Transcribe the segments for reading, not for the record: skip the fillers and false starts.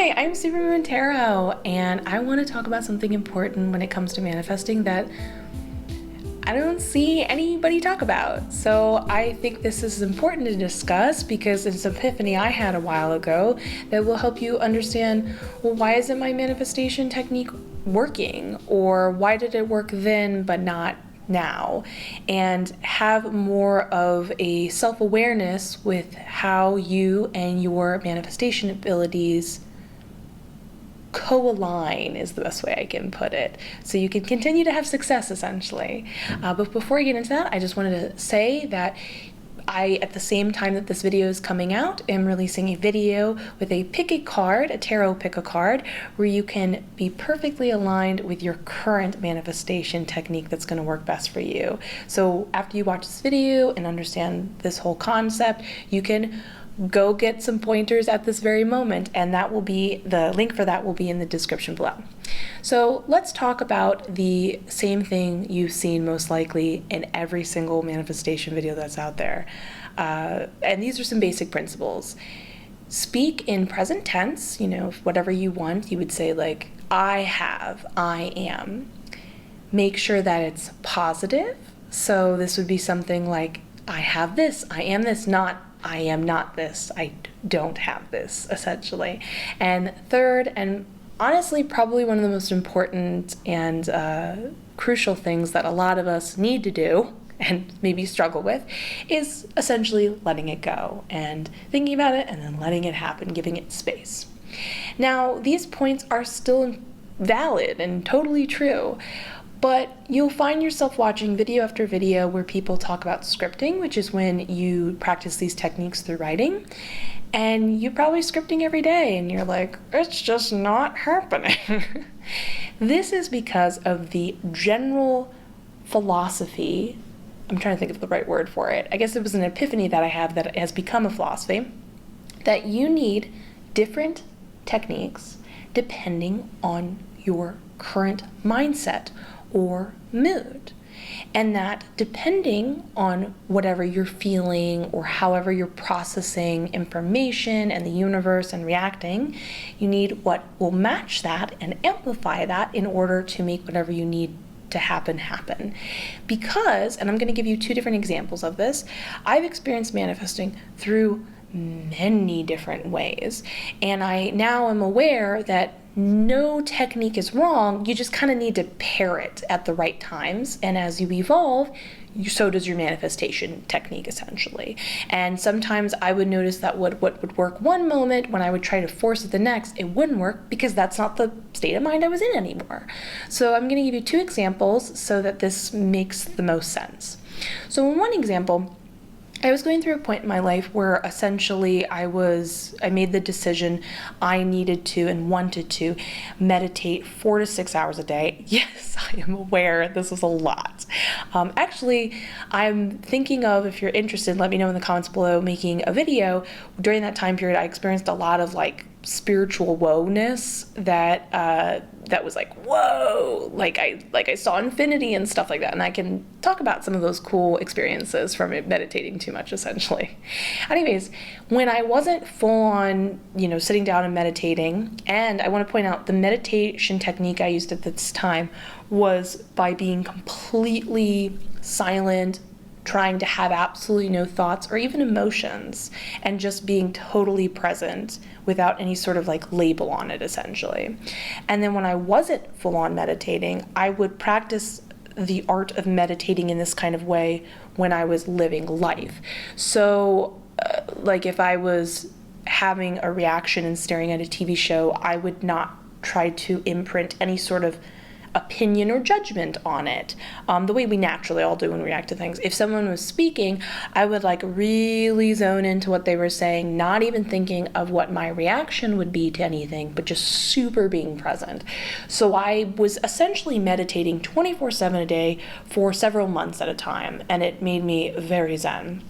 Hi, I'm Supermoon Tarot, and I want to talk about something important when it comes to manifesting that I don't see anybody talk about. So I think this is important to discuss because it's an epiphany I had a while ago that will help you understand, well, why isn't my manifestation technique working? Or why did it work then but not now? And have more of a self-awareness with how you and your manifestation abilities co-align is the best way I can put it. So you can continue to have success, essentially. But before I get into that, I just wanted to say that at the same time that this video is coming out, am releasing a video with a pick a card, a tarot pick a card, where you can be perfectly aligned with your current manifestation technique that's going to work best for you. So after you watch this video and understand this whole concept, you can go get some pointers at this very moment, and the link for that will be in the description below. So let's talk about the same thing you've seen most likely in every single manifestation video that's out there. And these are some basic principles. Speak in present tense, whatever you want. You would say like, I have, I am. Make sure that it's positive. So this would be something like, I have this, I am this, not I am not this, I don't have this, essentially. And third, and honestly probably one of the most important and crucial things that a lot of us need to do and maybe struggle with is essentially letting it go and thinking about it and then letting it happen, giving it space. Now, these points are still valid and totally true, but you'll find yourself watching video after video where people talk about scripting, which is when you practice these techniques through writing. And you're probably scripting every day and you're like, it's just not happening. This is because of the general philosophy. I'm trying to think of the right word for it. I guess it was an epiphany that I have that has become a philosophy, that you need different techniques depending on your current mindset or mood. And that depending on whatever you're feeling or however you're processing information and the universe and reacting, you need what will match that and amplify that in order to make whatever you need to happen. Because, and I'm going to give you two different examples of this, I've experienced manifesting through many different ways. And I now am aware that no technique is wrong, you just kind of need to pair it at the right times. And as you evolve, so does your manifestation technique, essentially. And sometimes I would notice that what would work one moment, when I would try to force it the next, it wouldn't work because that's not the state of mind I was in anymore. So I'm going to give you two examples so that this makes the most sense. So in one example, I was going through a point in my life where essentially I made the decision I needed to and wanted to meditate 4 to 6 hours a day. Yes, I am aware this is a lot. Actually, I'm thinking of, if you're interested, let me know in the comments below, making a video. During that time period, I experienced a lot of spiritual woe-ness that was like, whoa, like I saw infinity and stuff like that. And I can talk about some of those cool experiences from meditating too much, essentially. Anyways, when I wasn't full on, sitting down and meditating, and I want to point out the meditation technique I used at this time was by being completely silent, trying to have absolutely no thoughts or even emotions, and just being totally present without any sort of label on it, essentially. And then when I wasn't full on meditating, I would practice the art of meditating in this kind of way when I was living life. So if I was having a reaction and staring at a TV show, I would not try to imprint any sort of opinion or judgment on it, the way we naturally all do when we react to things. If someone was speaking, I would really zone into what they were saying, not even thinking of what my reaction would be to anything, but just super being present. So I was essentially meditating 24/7 a day for several months at a time, and it made me very zen.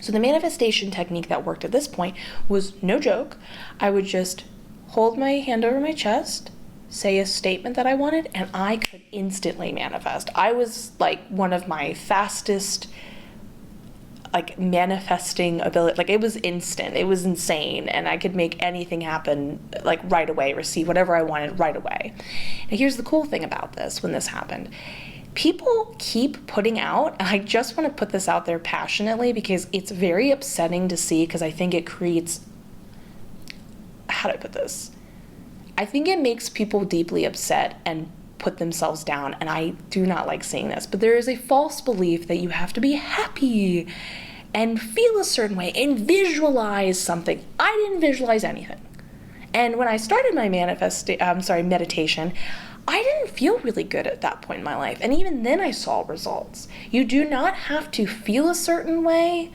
So the manifestation technique that worked at this point was no joke. I would just hold my hand over my chest, say a statement that I wanted, and I could instantly manifest. I was one of my fastest like manifesting ability. Like it was instant, it was insane, and I could make anything happen like right away, receive whatever I wanted right away. And here's the cool thing about this. When this happened, people keep putting out, and I just want to put this out there passionately because it's very upsetting to see, because I think it creates, how do I put this? I think it makes people deeply upset and put themselves down, and I do not like seeing this, but there is a false belief that you have to be happy and feel a certain way and visualize something. I didn't visualize anything. And when I started my meditation, I didn't feel really good at that point in my life. And even then I saw results. You do not have to feel a certain way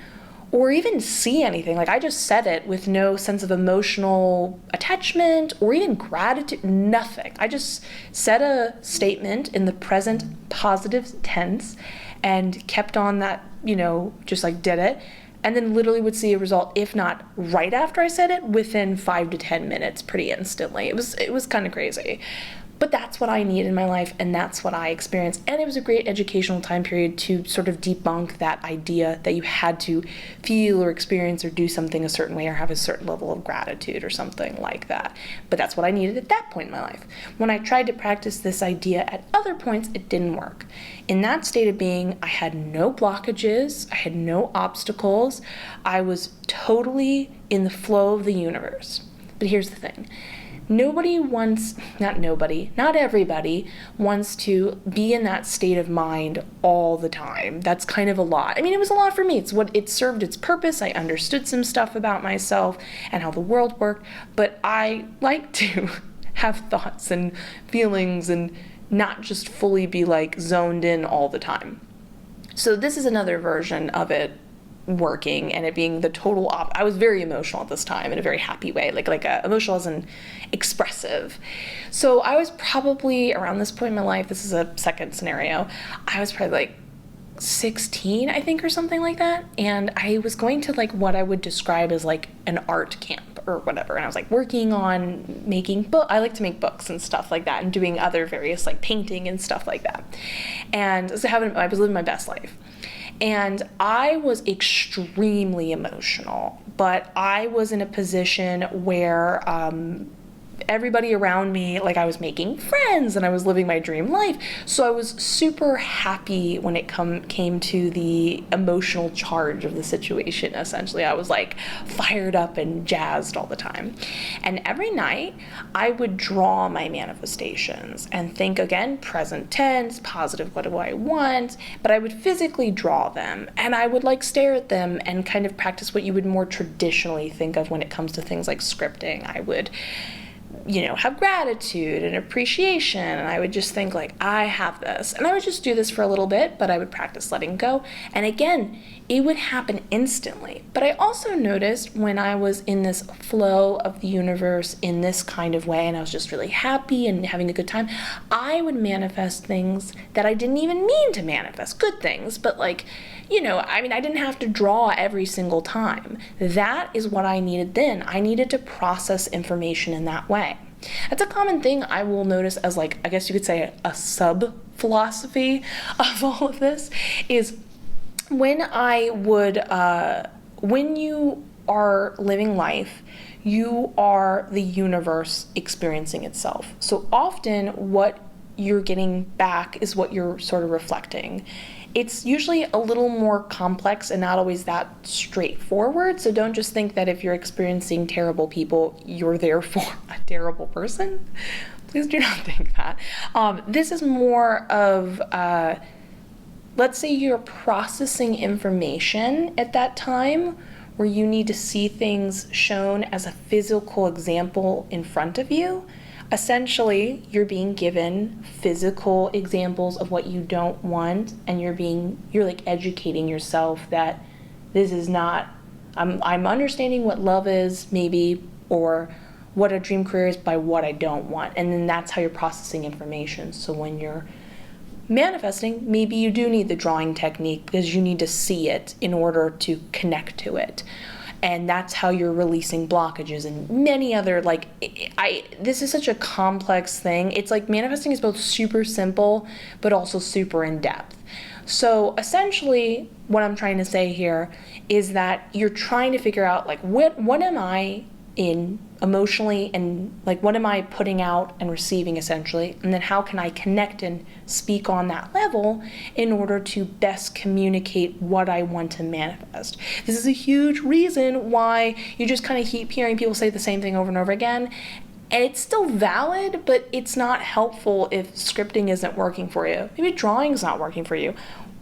or even see anything. Like I just said it with no sense of emotional attachment or even gratitude, nothing. I just said a statement in the present positive tense and kept on that, just like did it. And then literally would see a result, if not right after I said it, within 5 to 10 minutes, pretty instantly. It was kind of crazy. But that's what I need in my life, and that's what I experienced. And it was a great educational time period to sort of debunk that idea that you had to feel or experience or do something a certain way or have a certain level of gratitude or something like that. But that's what I needed at that point in my life. When I tried to practice this idea at other points, it didn't work. In that state of being, I had no blockages, I had no obstacles, I was totally in the flow of the universe. But here's the thing. Not everybody wants to be in that state of mind all the time. That's kind of a lot. I mean, it was a lot for me. It served its purpose. I understood some stuff about myself and how the world worked, but I like to have thoughts and feelings and not just fully be like zoned in all the time. So this is another version of it working and it being the total I was very emotional at this time in a very happy way, like emotional as in expressive. So I was probably around this point in my life, this is a second scenario, I was probably like 16, I think, or something like that. And I was going to like what I would describe as like an art camp or whatever. And I was like working on making I like to make books and stuff like that and doing other various like painting and stuff like that. And so I was living my best life. And I was extremely emotional, but I was in a position where everybody around me, like I was making friends and I was living my dream life. So I was super happy when it came to the emotional charge of the situation. Essentially, I was like fired up and jazzed all the time. And every night I would draw my manifestations and think, again, present tense, positive, what do I want? But I would physically draw them and I would like stare at them and kind of practice what you would more traditionally think of when it comes to things like scripting. I would have gratitude and appreciation, and I would just think like, I have this, and I would just do this for a little bit, but I would practice letting go, and again, it would happen instantly. But I also noticed when I was in this flow of the universe in this kind of way, and I was just really happy and having a good time, I would manifest things that I didn't even mean to manifest, good things, but like, I didn't have to draw every single time. That is what I needed then. I needed to process information in that way. That's a common thing I will notice as like, I guess you could say a sub-philosophy of all of this, is when you are living life, you are the universe experiencing itself. So often what you're getting back is what you're sort of reflecting. It's usually a little more complex and not always that straightforward. So don't just think that if you're experiencing terrible people, you're therefore a terrible person. Please do not think that. This is more of, let's say you're processing information at that time where you need to see things shown as a physical example in front of you. Essentially, you're being given physical examples of what you don't want, and you're like educating yourself that this is not, I'm understanding what love is maybe, or what a dream career is by what I don't want. And then that's how you're processing information. So when you're manifesting, maybe you do need the drawing technique because you need to see it in order to connect to it. And that's how you're releasing blockages and many other, this is such a complex thing. It's like manifesting is both super simple, but also super in depth. So essentially what I'm trying to say here is that you're trying to figure out like what am I in emotionally, and like what am I putting out and receiving essentially, and then how can I connect and speak on that level in order to best communicate what I want to manifest. This is a huge reason why you just kind of keep hearing people say the same thing over and over again. And it's still valid, but it's not helpful if scripting isn't working for you. Maybe drawing's not working for you.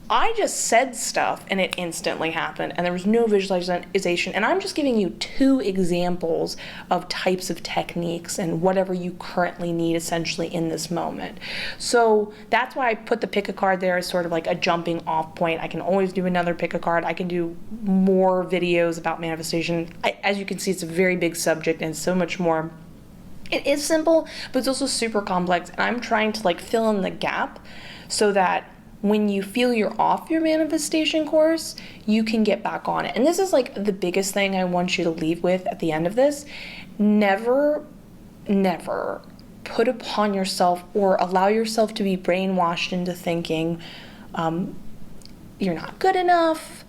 I just said stuff and it instantly happened and there was no visualization. And I'm just giving you 2 examples of types of techniques and whatever you currently need essentially in this moment. So that's why I put the pick a card there as sort of like a jumping off point. I can always do another pick a card. I can do more videos about manifestation. As you can see, it's a very big subject and so much more. It is simple, but it's also super complex, and I'm trying to like fill in the gap so that when you feel you're off your manifestation course, you can get back on it. And this is like the biggest thing I want you to leave with at the end of this. Never, never put upon yourself or allow yourself to be brainwashed into thinking you're not good enough,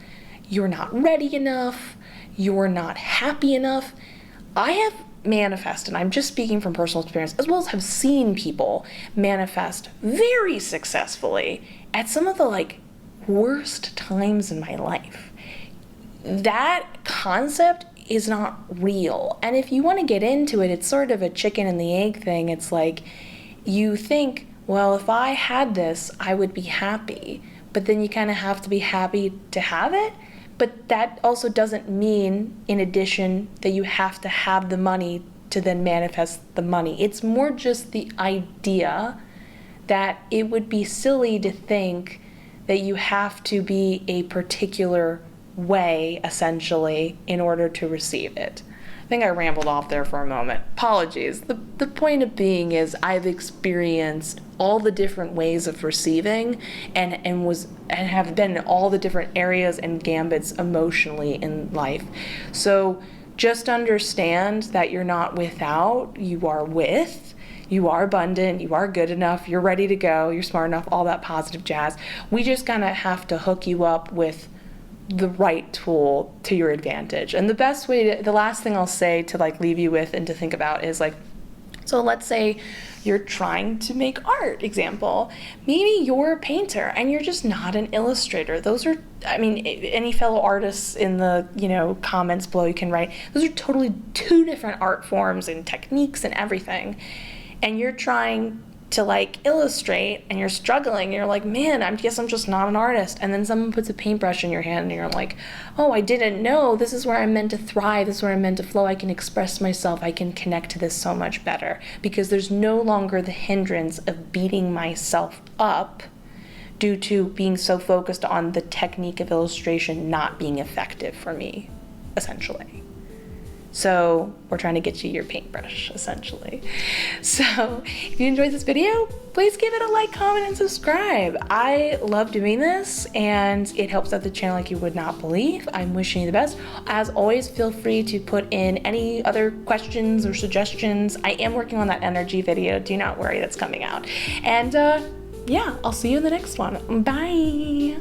you're not ready enough, you're not happy enough. I have manifest, and I'm just speaking from personal experience, as well as have seen people manifest very successfully at some of the like worst times in my life. That concept is not real. And if you want to get into it, it's sort of a chicken and the egg thing. It's like you think, well, if I had this, I would be happy. But then you kind of have to be happy to have it. But that also doesn't mean, in addition, that you have to have the money to then manifest the money. It's more just the idea that it would be silly to think that you have to be a particular way, essentially, in order to receive it. I think I rambled off there for a moment. Apologies. The point of being is I've experienced all the different ways of receiving and have been in all the different areas and gambits emotionally in life. So just understand that you're not without, you are with. You are abundant, you are good enough, you're ready to go, you're smart enough, all that positive jazz. We just kind of have to hook you up with the right tool to your advantage. And the last thing I'll say to like leave you with and to think about is like, so let's say you're trying to make art, example. Maybe you're a painter and you're just not an illustrator. Those are, I mean, any fellow artists in the, comments below you can write, those are totally 2 different art forms and techniques and everything. And you're trying to like illustrate and you're struggling, you're like, man, I guess I'm just not an artist. And then someone puts a paintbrush in your hand and you're like, oh, I didn't know, this is where I'm meant to thrive, this is where I'm meant to flow, I can express myself, I can connect to this so much better, because there's no longer the hindrance of beating myself up due to being so focused on the technique of illustration not being effective for me, essentially. So we're trying to get you your paintbrush, essentially. So if you enjoyed this video, please give it a like, comment, and subscribe. I love doing this, and it helps out the channel like you would not believe. I'm wishing you the best. As always, feel free to put in any other questions or suggestions. I am working on that energy video. Do not worry, that's coming out. And yeah, I'll see you in the next one. Bye.